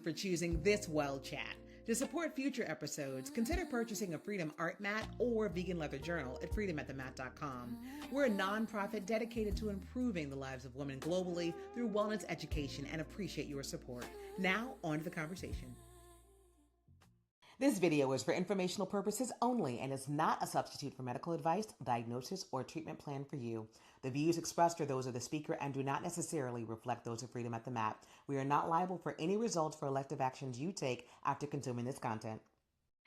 for choosing this well chat. To support future episodes, consider purchasing a Freedom Art Mat or vegan leather journal at freedomatthemat.com. We're a nonprofit dedicated to improving the lives of women globally through wellness education and appreciate your support. Now, on to the conversation. This video is for informational purposes only and is not a substitute for medical advice, diagnosis, or treatment plan for you. The views expressed are those of the speaker and do not necessarily reflect those of Freedom at the Mat. We are not liable for any results for elective actions you take after consuming this content.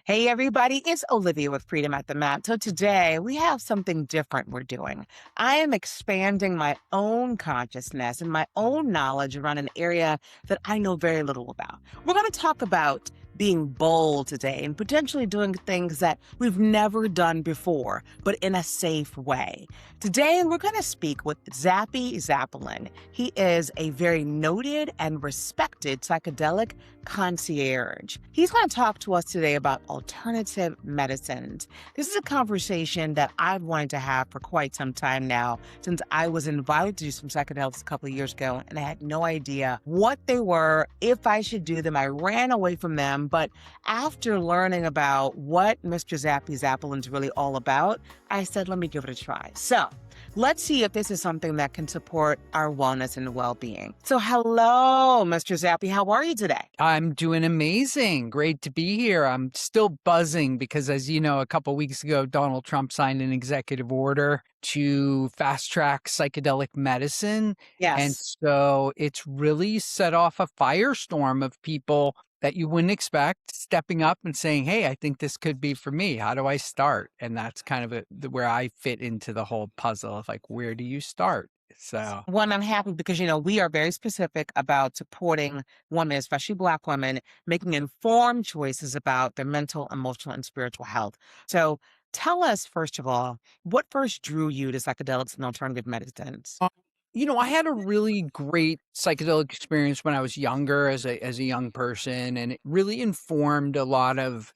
Hey everybody, it's Olivia with Freedom at the Mat. So today we have something different we're doing. I am expanding my own consciousness and my own knowledge around an area that I know very little about. We're going to talk about being bold today and potentially doing things that we've never done before, but in a safe way. Today, we're going to speak with Zappy Zapolin. He is a very noted and respected psychedelic concierge. He's going to talk to us today about alternative medicines. This is a conversation that I've wanted to have for quite some time now, since I was invited to do some psychedelics a couple of years ago, and I had no idea what they were, if I should do them. I ran away from them. But after learning about what Mr. Zappy Zapolin's really all about, I said, let me give it a try. So let's see if this is something that can support our wellness and well-being. So hello, Mr. Zappy. How are you today? I'm doing amazing. Great to be here. I'm still buzzing because, as you know, a couple of weeks ago, Donald Trump signed an executive order to fast-track psychedelic medicine. Yes. And so it's really set off a firestorm of people that you wouldn't expect stepping up and saying, hey, I think this could be for me. How do I start? And that's kind of where I fit into the whole puzzle of like, where do you start? So, one, I'm happy because, we are very specific about supporting women, especially Black women, making informed choices about their mental, emotional, and spiritual health. So tell us, first of all, what first drew you to psychedelics and alternative medicines? I had a really great psychedelic experience when I was younger as a young person, and it really informed a lot of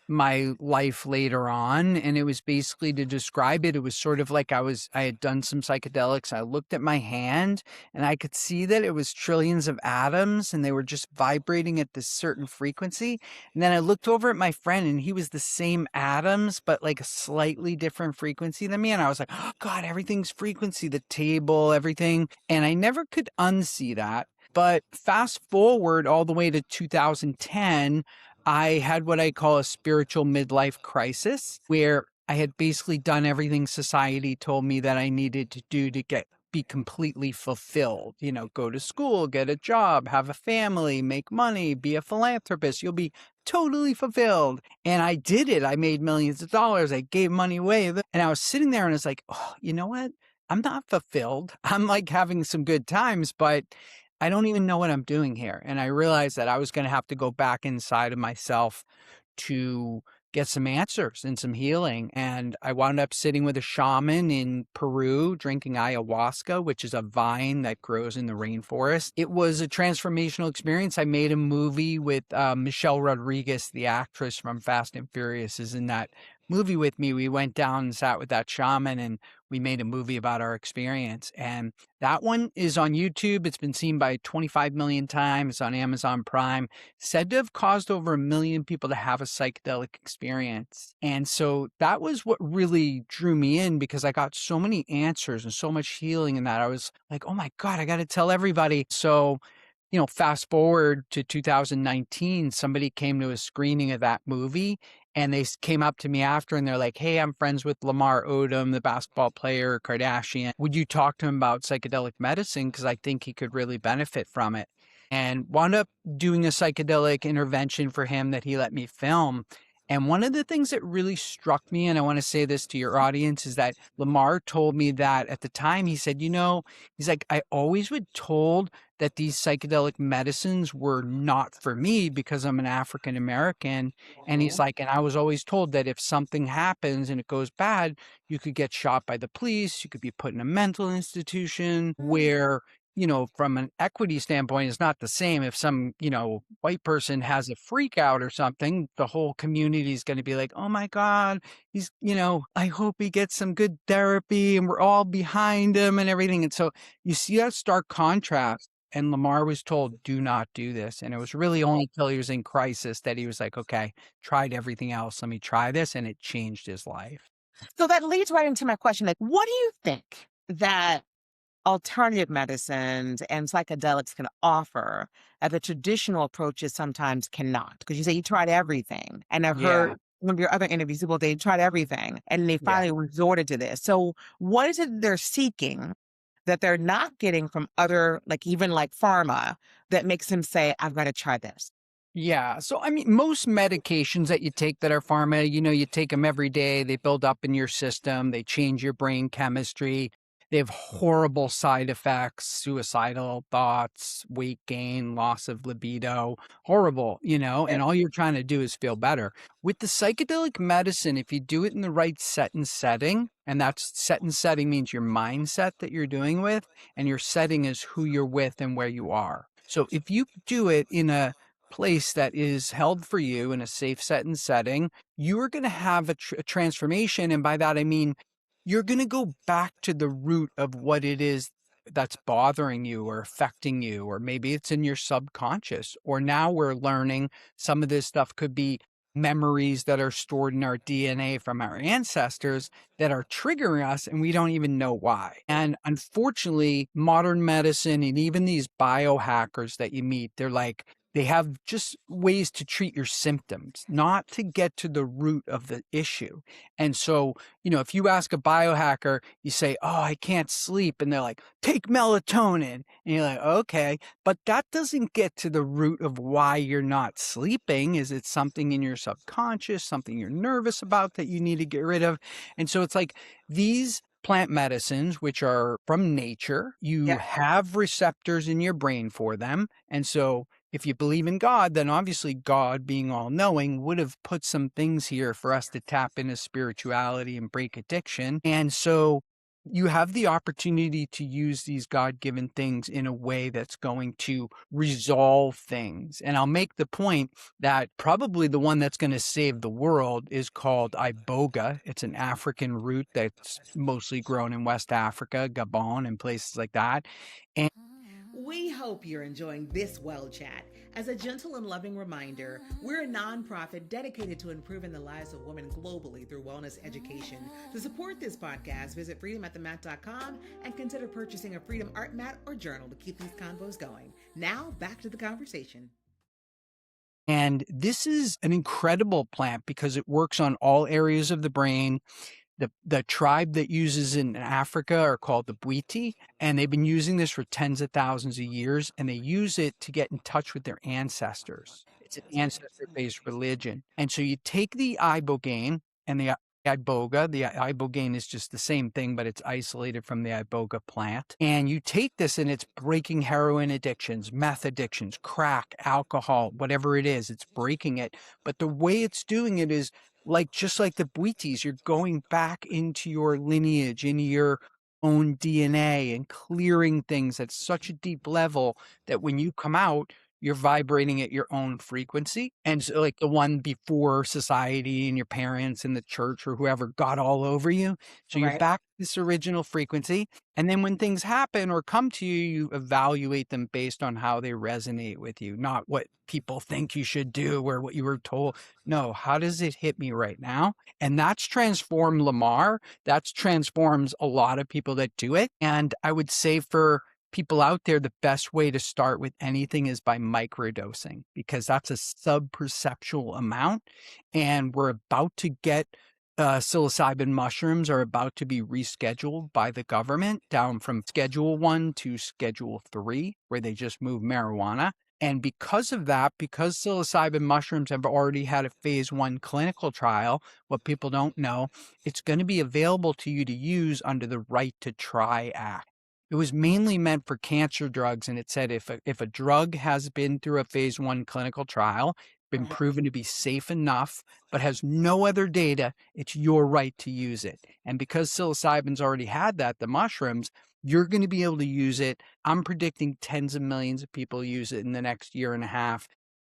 my life later on. And it was basically, to describe it, it was sort of like I had done some psychedelics. I looked at my hand and I could see that it was trillions of atoms and they were just vibrating at this certain frequency. And then I looked over at my friend and he was the same atoms, but like a slightly different frequency than me. And I was like, oh God, everything's frequency, the table, everything. And I never could unsee that. But fast forward all the way to 2010, I had what I call a spiritual midlife crisis, where I had basically done everything society told me that I needed to do to be completely fulfilled. Go to school, get a job, have a family, make money, be a philanthropist. You'll be totally fulfilled. And I did it. I made millions of dollars. I gave money away. And I was sitting there and it's like, oh, you know what? I'm not fulfilled. I'm like having some good times, but I don't even know what I'm doing here. And I realized that I was going to have to go back inside of myself to get some answers and some healing. And I wound up sitting with a shaman in Peru, drinking ayahuasca, which is a vine that grows in the rainforest. It was a transformational experience. I made a movie with Michelle Rodriguez, the actress from Fast and Furious, is in that movie with me. We went down and sat with that shaman and we made a movie about our experience. And that one is on YouTube. It's been seen by 25 million times. It's on Amazon Prime. Said to have caused over 1 million people to have a psychedelic experience. And so that was what really drew me in, because I got so many answers and so much healing in that. I was like, oh my God, I got to tell everybody. So fast forward to 2019, somebody came to a screening of that movie and they came up to me after and they're like, hey, I'm friends with Lamar Odom, the basketball player, Kardashian. Would you talk to him about psychedelic medicine? Because I think he could really benefit from it. And wound up doing a psychedelic intervention for him that he let me film. And one of the things that really struck me, and I want to say this to your audience, is that Lamar told me that at the time, he said, he's like, I always was told that these psychedelic medicines were not for me because I'm an African American. And he's like, and I was always told that if something happens and it goes bad, you could get shot by the police, you could be put in a mental institution where, from an equity standpoint, it's not the same. If some, white person has a freak out or something, the whole community is going to be like, oh my God, he's, I hope he gets some good therapy and we're all behind him and everything. And so you see that stark contrast. And Lamar was told, do not do this. And it was really only till he was in crisis that he was like, okay, tried everything else. Let me try this. And it changed his life. So that leads right into my question. Like, what do you think that alternative medicines and psychedelics can offer that the traditional approaches sometimes cannot? Because you say you tried everything. And I've heard Yeah. one of your other interviews, people, they tried everything and they Yeah. finally resorted to this. So what is it they're seeking that they're not getting from other, like even like pharma, that makes them say, I've got to try this? Yeah. So, I mean, most medications that you take that are pharma, you take them every day. They build up in your system. They change your brain chemistry. They have horrible side effects, suicidal thoughts, weight gain, loss of libido, horrible, and all you're trying to do is feel better. With the psychedelic medicine, if you do it in the right set and setting, and that's set and setting means your mindset that you're doing with, and your setting is who you're with and where you are. So if you do it in a place that is held for you in a safe set and setting, you are going to have a transformation. And by that, I mean, you're going to go back to the root of what it is that's bothering you or affecting you, or maybe it's in your subconscious. Or now we're learning some of this stuff could be memories that are stored in our DNA from our ancestors that are triggering us and we don't even know why. And unfortunately, modern medicine and even these biohackers that you meet, they have just ways to treat your symptoms, not to get to the root of the issue. And so, if you ask a biohacker, you say, oh, I can't sleep. And they're like, take melatonin. And you're like, okay, but that doesn't get to the root of why you're not sleeping. Is it something in your subconscious, something you're nervous about that you need to get rid of? And so it's like these plant medicines, which are from nature, you have receptors in your brain for them. And so if you believe in God, then obviously God, being all knowing, would have put some things here for us to tap into spirituality and break addiction. And so you have the opportunity to use these God-given things in a way that's going to resolve things. And I'll make the point that probably the one that's going to save the world is called iboga. It's an African root that's mostly grown in West Africa, Gabon, and places like that. And We hope you're enjoying this Well Chat. As a gentle and loving reminder, we're a nonprofit dedicated to improving the lives of women globally through wellness education. To support this podcast, visit freedomatthemat.com and consider purchasing a Freedom Art Mat or journal to keep these convos going. Now, back to the conversation. And this is an incredible plant because it works on all areas of the brain. The tribe that uses in Africa are called the Bwiti, and they've been using this for tens of thousands of years, and they use it to get in touch with their ancestors. It's an ancestor-based religion. And so you take the ibogaine and the iboga. The ibogaine is just the same thing, but it's isolated from the iboga plant. And you take this and it's breaking heroin addictions, meth addictions, crack, alcohol, whatever it is, it's breaking it. But the way it's doing it is just like the Bwitis, you're going back into your lineage, into your own DNA and clearing things at such a deep level that when you come out, you're vibrating at your own frequency. And so like the one before society and your parents and the church or whoever got all over you. So you're back to this original frequency. And then when things happen or come to you, you evaluate them based on how they resonate with you, not what people think you should do or what you were told. No, how does it hit me right now? And that's transformed Lamar. That's transforms a lot of people that do it. And I would say for people out there, the best way to start with anything is by microdosing, because that's a sub-perceptual amount. And we're about to get psilocybin mushrooms are about to be rescheduled by the government down from Schedule 1 to Schedule 3, where they just move marijuana. And because of that, because psilocybin mushrooms have already had a phase 1 clinical trial, what people don't know, it's going to be available to you to use under the Right to Try Act. It was mainly meant for cancer drugs, and it said if a drug has been through a phase 1 clinical trial, been proven to be safe enough, but has no other data, it's your right to use it. And because psilocybin's already had that, the mushrooms, you're going to be able to use it. I'm predicting tens of millions of people use it in the next year and a half.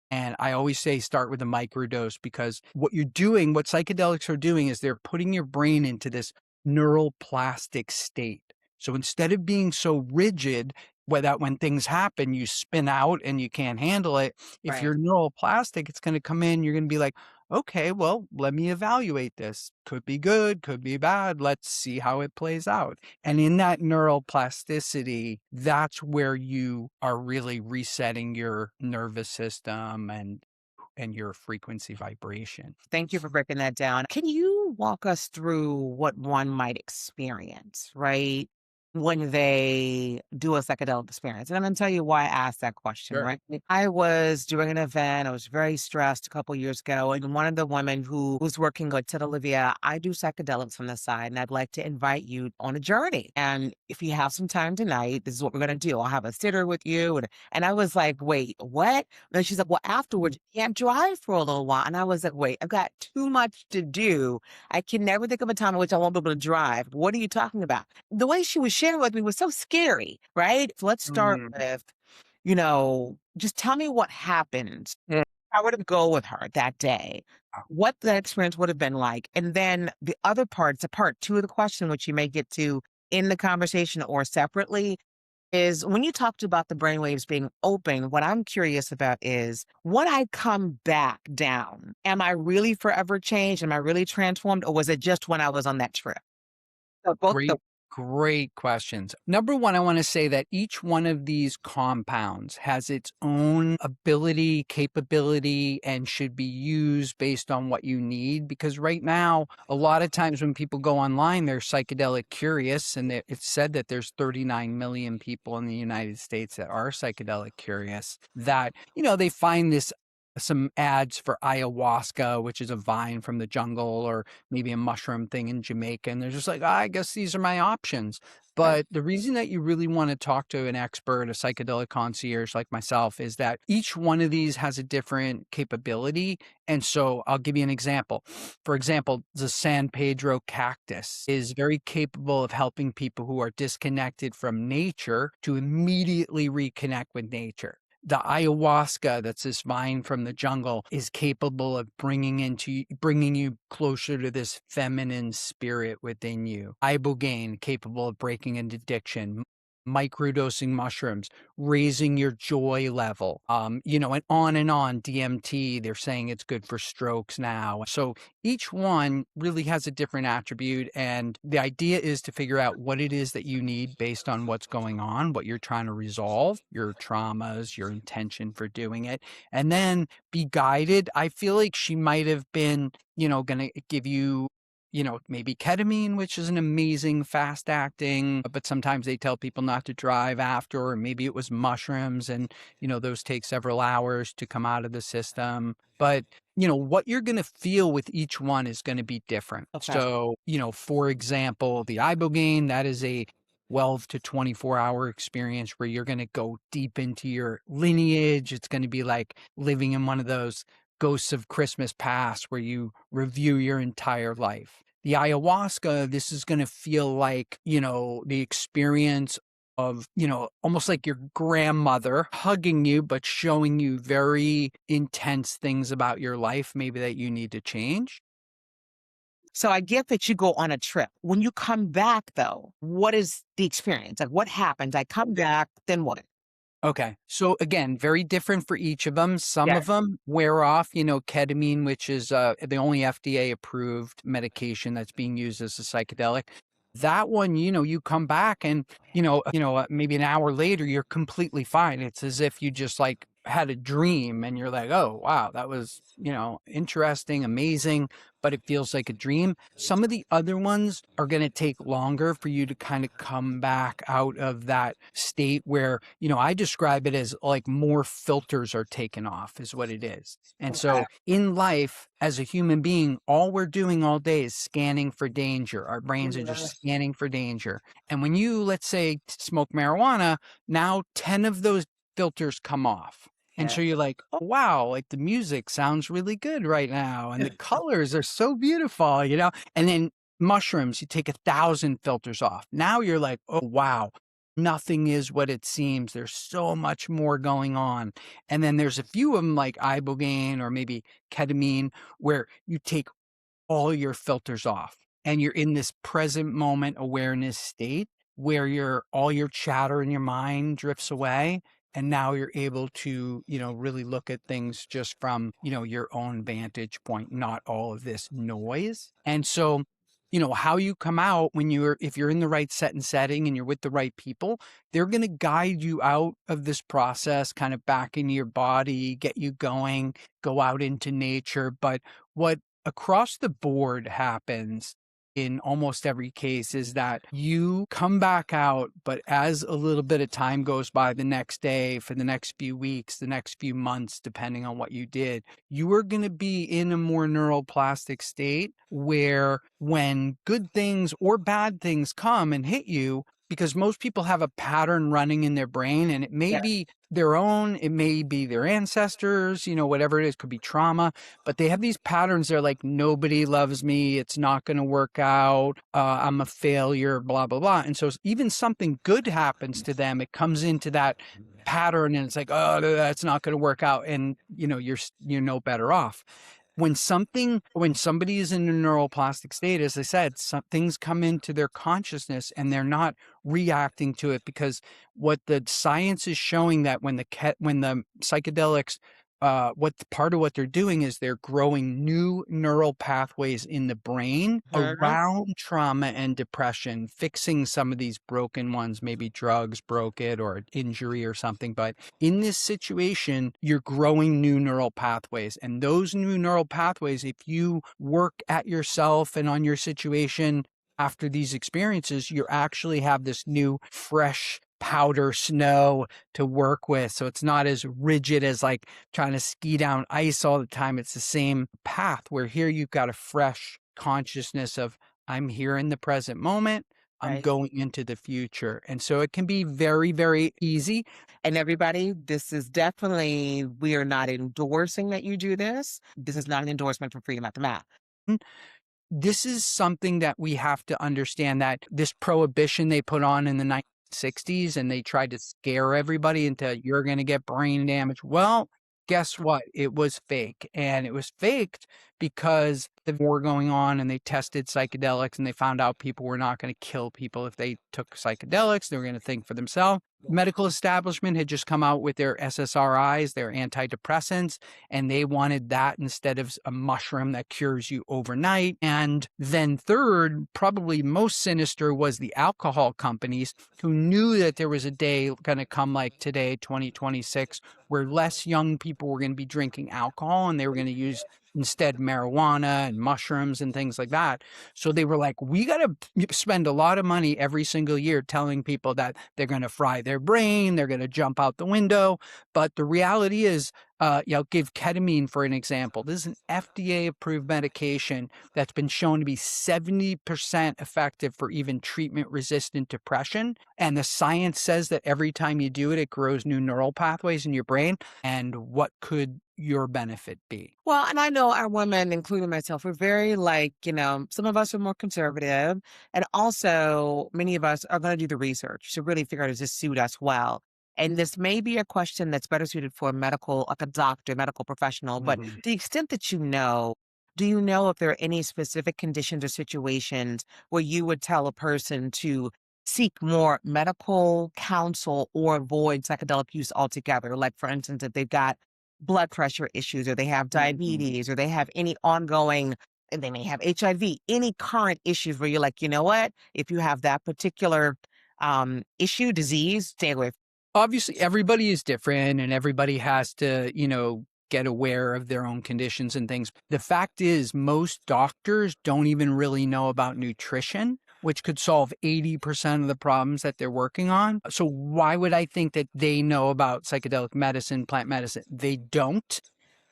And I always say start with a microdose, because what you're doing, what psychedelics are doing, is they're putting your brain into this neuroplastic state. So instead of being so rigid, when things happen, you spin out and you can't handle it. If Right. you're neuroplastic, it's going to come in. You're going to be like, okay, well, let me evaluate this. Could be good, could be bad. Let's see how it plays out. And in that neuroplasticity, that's where you are really resetting your nervous system and your frequency vibration. Thank you for breaking that down. Can you walk us through what one might experience, right, when they do a psychedelic experience? And I'm going to tell you why I asked that question, Sure. right? I was doing an event. I was very stressed a couple years ago. And one of the women who was working with said, Olivia, I do psychedelics on the side, and I'd like to invite you on a journey. And if you have some time tonight, this is what we're going to do. I'll have a sitter with you. And I was like, wait, what? And she's like, well, afterwards, you can't drive for a little while. And I was like, wait, I've got too much to do. I can never think of a time in which I won't be able to drive. What are you talking about? The way she was sharing with me was so scary, right? So let's start Mm. with, just tell me what happened. Yeah. I were to go with her that day, what that experience would have been like. And then the other parts, the part two of the question, which you may get to in the conversation or separately, is when you talked about the brainwaves being open, what I'm curious about is when I come back down, am I really forever changed? Am I really transformed? Or was it just when I was on that trip? So both the Great questions. Number one, I want to say that each one of these compounds has its own ability, capability, and should be used based on what you need. Because right now, a lot of times when people go online, they're psychedelic curious, and it's said that there's 39 million people in the United States that are psychedelic curious, that, they find some ads for ayahuasca, which is a vine from the jungle, or maybe a mushroom thing in Jamaica. And they're just like, I guess these are my options. But the reason that you really want to talk to an expert, a psychedelic concierge like myself, is that each one of these has a different capability. And so I'll give you an example. For example, the San Pedro cactus is very capable of helping people who are disconnected from nature to immediately reconnect with nature. The ayahuasca, that's this vine from the jungle, is capable of bringing you closer to this feminine spirit within you. Ibogaine, capable of breaking an addiction. Microdosing mushrooms, raising your joy level, and on. DMT, they're saying it's good for strokes now. So each one really has a different attribute. And the idea is to figure out what it is that you need based on what's going on, what you're trying to resolve, your traumas, your intention for doing it, and then be guided. I feel like she might have been, going to give you maybe ketamine, which is an amazing fast acting, but sometimes they tell people not to drive after, or maybe it was mushrooms and, those take several hours to come out of the system. But, what you're going to feel with each one is going to be different. Okay. So, for example, the ibogaine, that is a 12 to 24-hour experience where you're going to go deep into your lineage. It's going to be like living in one of those ghosts of Christmas past where you review your entire life. The ayahuasca, this is going to feel like, the experience of, almost like your grandmother hugging you, but showing you very intense things about your life, maybe that you need to change. So I get that you go on a trip. When you come back, though, what is the experience? Like, what happens? I come back, then what? Okay. So again, very different for each of them. Some of them wear off, ketamine, which is the only FDA approved medication that's being used as a psychedelic. That one, you come back and, maybe an hour later, you're completely fine. It's as if you just like had a dream and you're like, oh, wow, that was, interesting, amazing, but it feels like a dream. Some of the other ones are going to take longer for you to kind of come back out of that state where, I describe it as like more filters are taken off is what it is. And so in life, as a human being, all we're doing all day is scanning for danger. Our brains are just scanning for danger. And when you, let's say, smoke marijuana, now 10 of those filters come off. And so you're like, oh, wow, like the music sounds really good right now. And the colors are so beautiful, and then mushrooms, you take 1,000 filters off. Now you're like, oh, wow, nothing is what it seems. There's so much more going on. And then there's a few of them like ibogaine or maybe ketamine where you take all your filters off and you're in this present moment awareness state. where all your chatter in your mind drifts away. And now you're able to, really look at things just from, your own vantage point, not all of this noise. And so, how you come out if you're in the right set and setting and you're with the right people, they're going to guide you out of this process, kind of back into your body, get you going, go out into nature. But what across the board happens in almost every case is that you come back out, but as a little bit of time goes by, the next day, for the next few weeks, the next few months, depending on what you did, you are going to be in a more neuroplastic state where when good things or bad things come and hit you, because most people have a pattern running in their brain, and it may be their own, it may be their ancestors, whatever it is, could be trauma, but they have these patterns. They're like, nobody loves me, it's not going to work out, I'm a failure, blah, blah, blah. And so even something good happens to them, it comes into that pattern and it's like, oh, that's not going to work out. And, you're no better off. When somebody is in a neuroplastic state, as I said, some things come into their consciousness and they're not reacting to it, because what the science is showing that when the psychedelics, part of what they're doing is they're growing new neural pathways in the brain around trauma and depression, fixing some of these broken ones. Maybe drugs broke it or injury or something. But in this situation, you're growing new neural pathways. And those new neural pathways, if you work at yourself and on your situation after these experiences, you actually have this new, fresh powder snow to work with. So it's not as rigid as like trying to ski down ice all the time. It's the same path, where here you've got a fresh consciousness of, I'm here in the present moment, I'm going into the future. And so it can be very, very easy. And everybody, this is definitely, we are not endorsing that you do this. This is not an endorsement for Freedom at the Mat. This is something that we have to understand, that this prohibition they put on in the 1960s, and they tried to scare everybody into, you're going to get brain damage. Well, guess what? It was fake. And it was faked because the war going on, and they tested psychedelics, and they found out people were not going to kill people if they took psychedelics. They were going to think for themselves. Medical establishment had just come out with their SSRIs, their antidepressants, and they wanted that instead of a mushroom that cures you overnight. And then third, probably most sinister, was the alcohol companies, who knew that there was a day going to come like today, 2026, where less young people were going to be drinking alcohol, and they were going to use instead marijuana and mushrooms and things like that. So they were like, we got to spend a lot of money every single year telling people that they're going to fry their brain, they're going to jump out the window. But the reality is, give ketamine for an example. This is an FDA-approved medication that's been shown to be 70% effective for even treatment-resistant depression. And the science says that every time you do it, it grows new neural pathways in your brain. And what could your benefit be? Well, and I know our women, including myself, we're very some of us are more conservative. And also, many of us are going to do the research to really figure out, does this suit us well? And this may be a question that's better suited for a doctor, medical professional. But to the extent that do you know if there are any specific conditions or situations where you would tell a person to seek more medical counsel or avoid psychedelic use altogether? Like, for instance, if they've got blood pressure issues, or they have diabetes, or they have any ongoing, and they may have HIV, any current issues where you're like, you know what, if you have that particular disease, stay away. Obviously, everybody is different, and everybody has to, get aware of their own conditions and things. The fact is, most doctors don't even really know about nutrition, which could solve 80% of the problems that they're working on. So why would I think that they know about psychedelic medicine, plant medicine? They don't.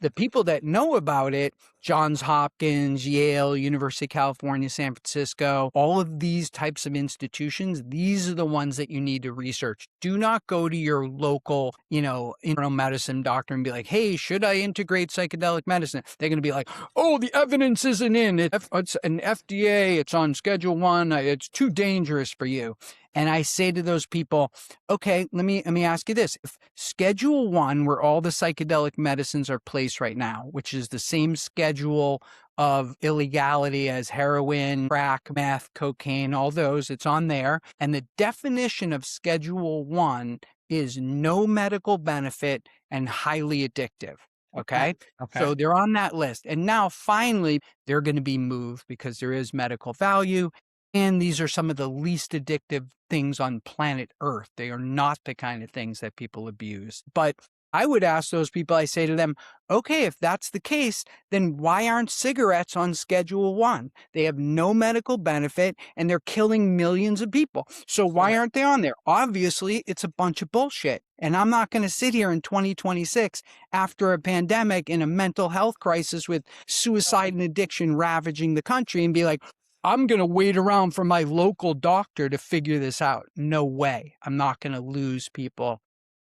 The people that know about it, Johns Hopkins, Yale, University of California, San Francisco, all of these types of institutions, these are the ones that you need to research. Do not go to your local, internal medicine doctor and be like, hey, should I integrate psychedelic medicine? They're going to be like, oh, the evidence isn't in. It's an FDA. It's on Schedule 1. It's too dangerous for you. And I say to those people, okay, let me ask you this. If Schedule 1, where all the psychedelic medicines are placed right now, which is the same schedule of illegality as heroin, crack, meth, cocaine, all those. It's on there. And the definition of Schedule 1 is no medical benefit and highly addictive. Okay. Okay. So they're on that list. And now finally, they're going to be moved because there is medical value. And these are some of the least addictive things on planet Earth. They are not the kind of things that people abuse. But I would ask those people, I say to them, okay, if that's the case, then why aren't cigarettes on Schedule 1? They have no medical benefit and they're killing millions of people. So why aren't they on there? Obviously, it's a bunch of bullshit. And I'm not going to sit here in 2026 after a pandemic and a mental health crisis with suicide and addiction ravaging the country and be like, I'm going to wait around for my local doctor to figure this out. No way. I'm not going to lose people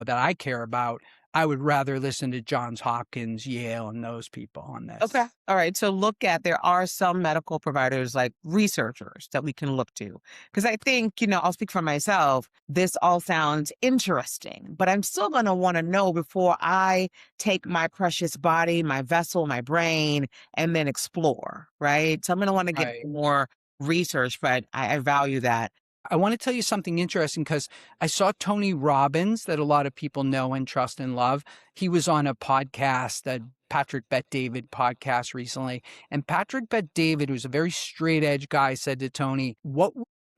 that I care about. I would rather listen to Johns Hopkins, Yale, and those people on this. Okay. All right. So there are some medical providers, like researchers, that we can look to. Because I think, I'll speak for myself. This all sounds interesting, but I'm still going to want to know before I take my precious body, my vessel, my brain, and then explore. Right. So I'm going to want to get more research, but I value that. I want to tell you something interesting because I saw Tony Robbins, that a lot of people know and trust and love. He was on a podcast, the Patrick Bet-David podcast recently. And Patrick Bet-David, who's a very straight edge guy, said to Tony, what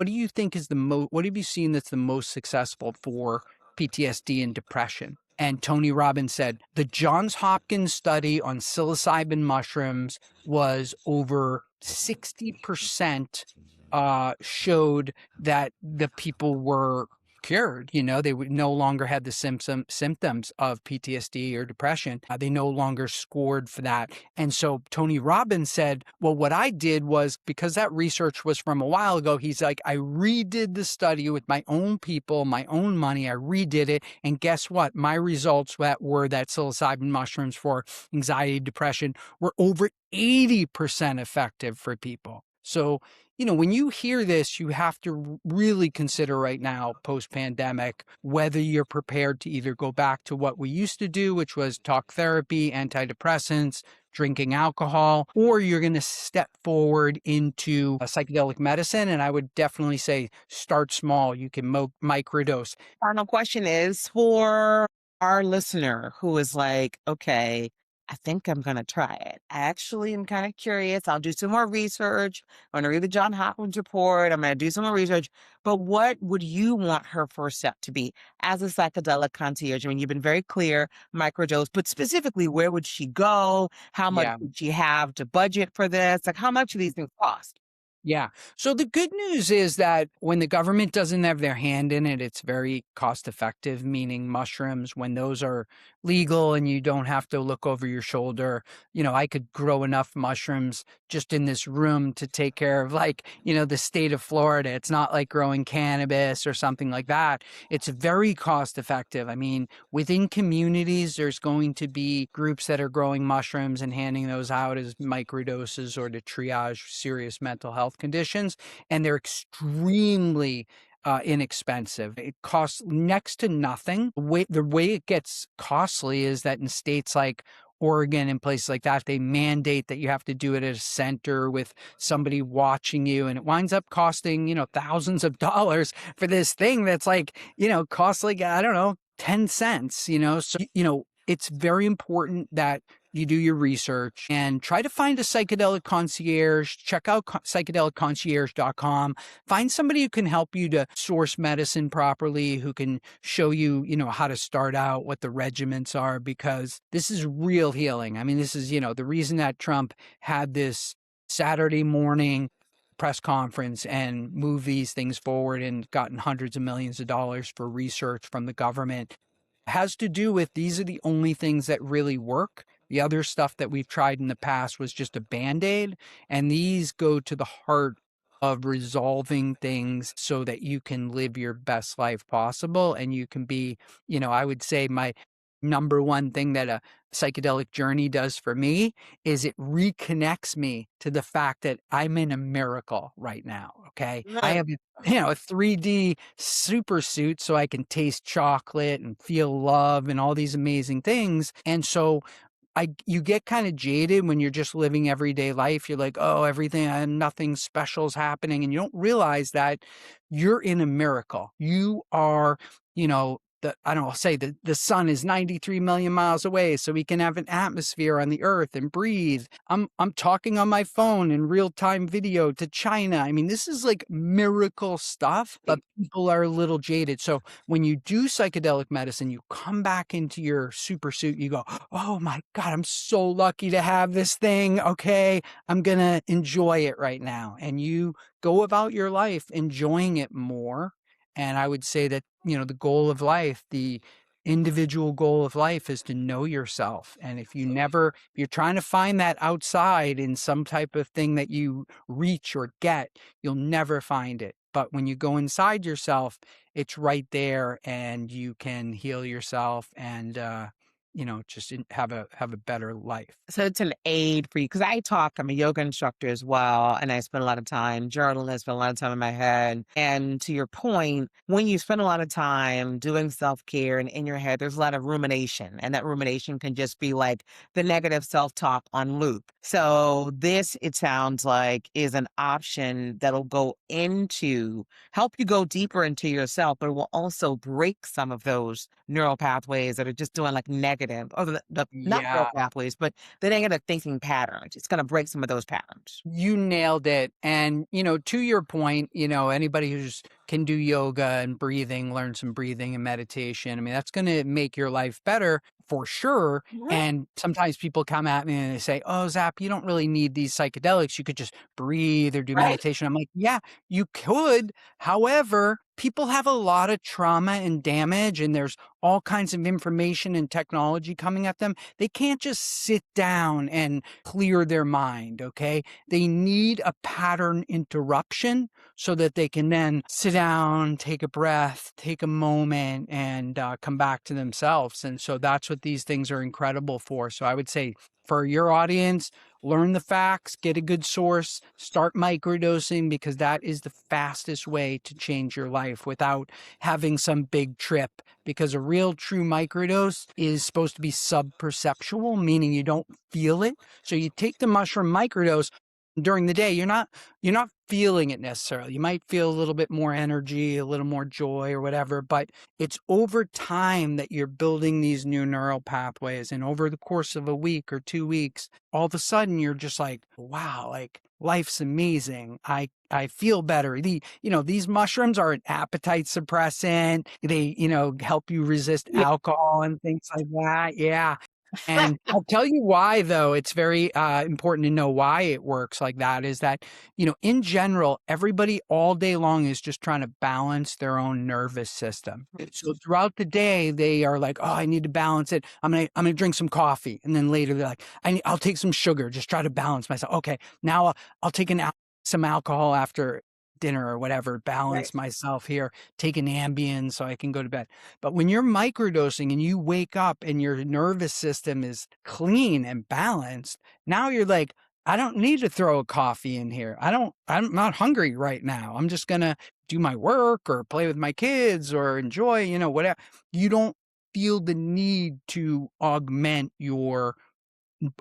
do you think is what have you seen that's the most successful for PTSD and depression? And Tony Robbins said, the Johns Hopkins study on psilocybin mushrooms was over 60% showed that the people were cured. They would no longer had the symptoms of PTSD or depression. They no longer scored for that. And so Tony Robbins said, well, what I did was, because that research was from a while ago, he's like, I redid the study with my own people, my own money. I redid it. And guess what? My results were that psilocybin mushrooms for anxiety, depression were over 80% effective for people. So, when you hear this, you have to really consider right now, post-pandemic, whether you're prepared to either go back to what we used to do, which was talk therapy, antidepressants, drinking alcohol, or you're going to step forward into a psychedelic medicine. And I would definitely say start small. You can microdose. Final question is for our listener who is like, okay, I think I'm going to try it. I actually am kind of curious. I'll do some more research. I'm going to read the John Hopkins report. I'm going to do some more research. But what would you want her first step to be as a psychedelic concierge? I mean, you've been very clear, microdose, but specifically, where would she go? How much would she have to budget for this? Like, how much do these things cost? Yeah. So the good news is that when the government doesn't have their hand in it, it's very cost effective, meaning mushrooms, when those are legal and you don't have to look over your shoulder. I could grow enough mushrooms just in this room to take care of the state of Florida. It's not like growing cannabis or something like that. It's very cost effective. I mean, within communities, there's going to be groups that are growing mushrooms and handing those out as microdoses or to triage serious mental health conditions, and they're extremely inexpensive. It costs next to nothing. The way it gets costly is that in states like Oregon and places like that, they mandate that you have to do it at a center with somebody watching you, and it winds up costing, thousands of dollars for this thing that's costs I don't know, 10 cents, so, it's very important that you do your research and try to find a psychedelic concierge. Check out psychedelicconcierge.com. Find somebody who can help you to source medicine properly, who can show you, how to start out, what the regimens are, because this is real healing. I mean, this is, the reason that Trump had this Saturday morning press conference and moved these things forward and gotten hundreds of millions of dollars for research from the government has to do with these are the only things that really work. The other stuff that we've tried in the past was just a Band-Aid, and these go to the heart of resolving things so that you can live your best life possible. And you can be, I would say my number one thing that a psychedelic journey does for me is it reconnects me to the fact that I'm in a miracle right now. Okay. I have, a 3D super suit so I can taste chocolate and feel love and all these amazing things. And so you get kind of jaded when you're just living everyday life. You're like, oh, nothing special is happening. And you don't realize that you're in a miracle. You are, I don't know, say the sun is 93 million miles away, so we can have an atmosphere on the earth and breathe. I'm talking on my phone in real-time video to China. I mean, this is like miracle stuff, but people are a little jaded. So when you do psychedelic medicine, you come back into your super suit, you go, oh my God, I'm so lucky to have this thing. Okay, I'm gonna enjoy it right now. And you go about your life enjoying it more. And I would say that, the goal of life, the individual goal of life is to know yourself. And if you're trying to find that outside in some type of thing that you reach or get, you'll never find it. But when you go inside yourself, it's right there, and you can heal yourself and, just have a better life. So it's an aid for you because I'm a yoga instructor as well, and I spend a lot of time journaling. I spend a lot of time in my head. And to your point, when you spend a lot of time doing self-care and in your head, there's a lot of rumination, and that rumination can just be like the negative self-talk on loop. So this, it sounds like, is an option that'll help you go deeper into yourself, but it will also break some of those neural pathways that are just doing like negative, or not neural Yeah. pathways, but the negative thinking patterns. It's going to break some of those patterns. You nailed it. And, to your point, anybody who's can do yoga and breathing, learn some breathing and meditation. I mean, that's going to make your life better for sure. And sometimes people come at me and they say, oh, Zap, you don't really need these psychedelics. You could just breathe or do Right. meditation. I'm like, yeah, you could. However, people have a lot of trauma and damage, and there's all kinds of information and technology coming at them. They can't just sit down and clear their mind, okay? They need a pattern interruption so that they can then sit down, take a breath, take a moment, and come back to themselves. And so that's what these things are incredible for. So I would say, for your audience, learn the facts, get a good source, start microdosing, because that is the fastest way to change your life without having some big trip. Because a real true microdose is supposed to be sub-perceptual, meaning you don't feel it. So you take the mushroom microdose during the day, you're not feeling it necessarily. You might feel a little bit more energy, a little more joy or whatever, but it's over time that you're building these new neural pathways. And over the course of a week or 2 weeks, all of a sudden you're just like, wow, like life's amazing. I feel better. These mushrooms are an appetite suppressant. They, help you resist alcohol and things like that. Yeah. And I'll tell you why, though. It's very important to know why it works like that, is that, in general, everybody all day long is just trying to balance their own nervous system. So throughout the day, they are like, oh, I need to balance it. I'm gonna drink some coffee. And then later they're like, I'll take some sugar, just try to balance myself. Okay, now I'll take some alcohol after dinner or whatever, balance myself here, take an Ambien so I can go to bed. But when you're microdosing and you wake up and your nervous system is clean and balanced, now you're like, I don't need to throw a coffee in here. I'm not hungry right now. I'm just gonna do my work or play with my kids or enjoy, whatever. You don't feel the need to augment your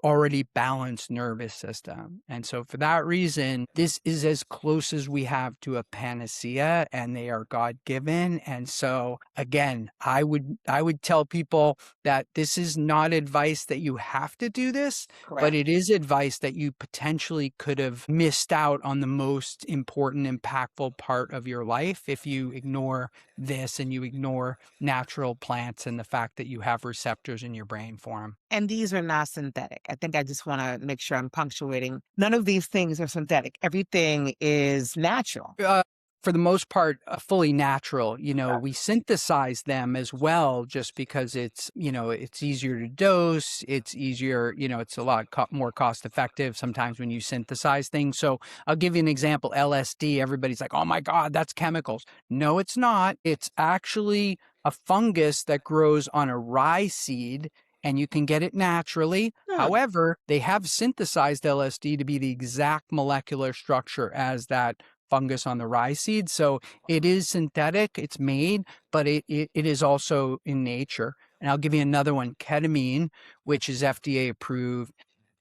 already balanced nervous system. And so for that reason, this is as close as we have to a panacea, and they are God-given. And so again, I would tell people that this is not advice that you have to do this, but it is advice that you potentially could have missed out on the most important, impactful part of your life if you ignore this and you ignore natural plants and the fact that you have receptors in your brain for them. And these are not synthetic. I think I just want to make sure I'm punctuating. None of these things are synthetic. Everything is natural. For the most part, fully natural. We synthesize them as well, just because it's easier to dose. It's easier, it's a lot more cost effective sometimes when you synthesize things. So I'll give you an example. LSD, everybody's like, oh my God, that's chemicals. No, it's not. It's actually a fungus that grows on a rye seed, and you can get it naturally. However, they have synthesized LSD to be the exact molecular structure as that fungus on the rye seed. So it is synthetic, it's made, but it is also in nature. And I'll give you another one, ketamine, which is FDA approved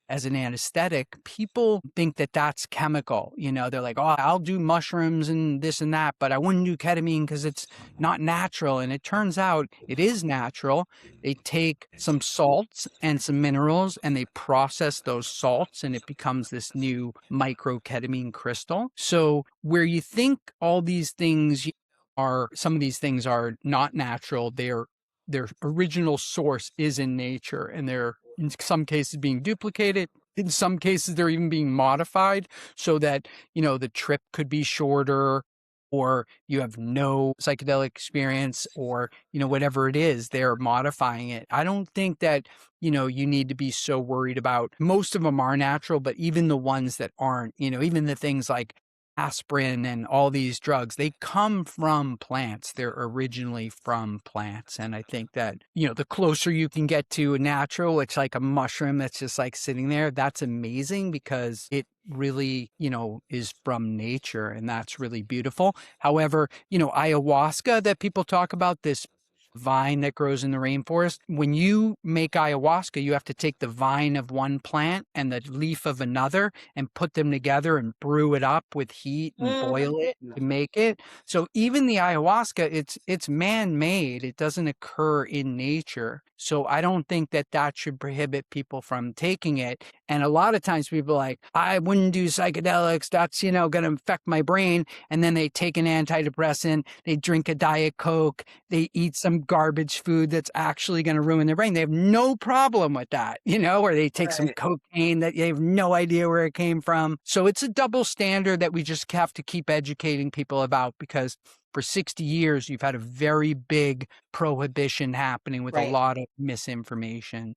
as an anesthetic. People think that that's chemical. They're like, oh, I'll do mushrooms and this and that, but I wouldn't do ketamine because it's not natural. And it turns out it is natural. They take some salts and some minerals and they process those salts and it becomes this new microketamine crystal. So where you think all these things some of these things are not natural, their original source is in nature, and they're in some cases being duplicated. In some cases, they're even being modified so that, the trip could be shorter, or you have no psychedelic experience, or, whatever it is, they're modifying it. I don't think that, you need to be so worried about. Most of them are natural, but even the ones that aren't, even the things like aspirin and all these drugs, they come from plants. They're originally from plants. And I think that, the closer you can get to a natural, it's like a mushroom that's just like sitting there. That's amazing because it really, is from nature, and that's really beautiful. However, ayahuasca that people talk about, this vine that grows in the rainforest. When you make ayahuasca, you have to take the vine of one plant and the leaf of another and put them together and brew it up with heat and boil it to make it. So even the ayahuasca, it's man-made. It doesn't occur in nature. So I don't think that should prohibit people from taking it. And a lot of times people are like, I wouldn't do psychedelics. That's, going to affect my brain. And then they take an antidepressant, they drink a Diet Coke, they eat some garbage food that's actually going to ruin their brain. They have no problem with that, or they take some cocaine that they have no idea where it came from. So it's a double standard that we just have to keep educating people about, because for 60 years, you've had a very big prohibition happening with a lot of misinformation.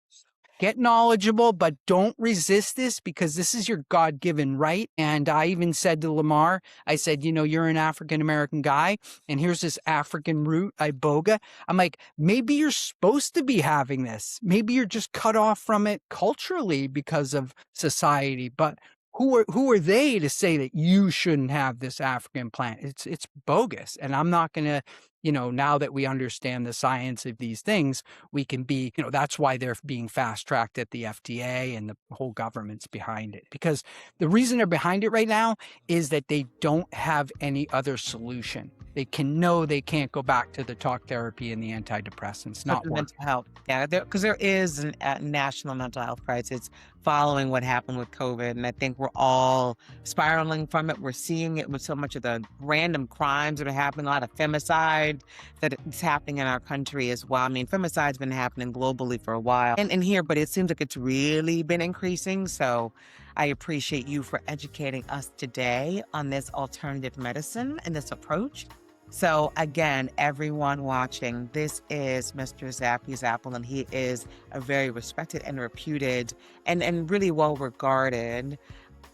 Get knowledgeable, but don't resist this, because this is your God-given right. And I even said to Lamar, I said, you're an African-American guy, and here's this African root, iboga. I'm like, maybe you're supposed to be having this. Maybe you're just cut off from it culturally because of society. But who are they to say that you shouldn't have this African plant? It's bogus. And I'm not going to, now that we understand the science of these things, we can be, that's why they're being fast tracked at the FDA, and the whole government's behind it. Because the reason they're behind it right now is that they don't have any other solution. They can't go back to the talk therapy and the antidepressants. Not working. Mental health. Yeah, because there is a national mental health crisis following what happened with COVID. And I think we're all spiraling from it. We're seeing it with so much of the random crimes that are happening, a lot of femicide that is happening in our country as well. I mean, femicide's been happening globally for a while and here, but it seems like it's really been increasing. So I appreciate you for educating us today on this alternative medicine and this approach. So again, everyone watching, this is Mr. Zappy Zapolin. He is a very respected and reputed and really well-regarded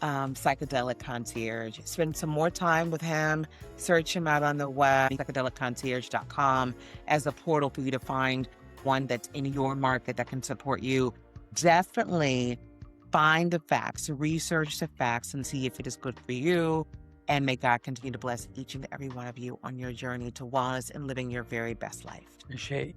psychedelic concierge. Spend some more time with him. Search him out on the web, psychedelicconcierge.com, as a portal for you to find one that's in your market that can support you. Definitely find the facts, research the facts, and see if it is good for you. And may God continue to bless each and every one of you on your journey to wellness and living your very best life. Appreciate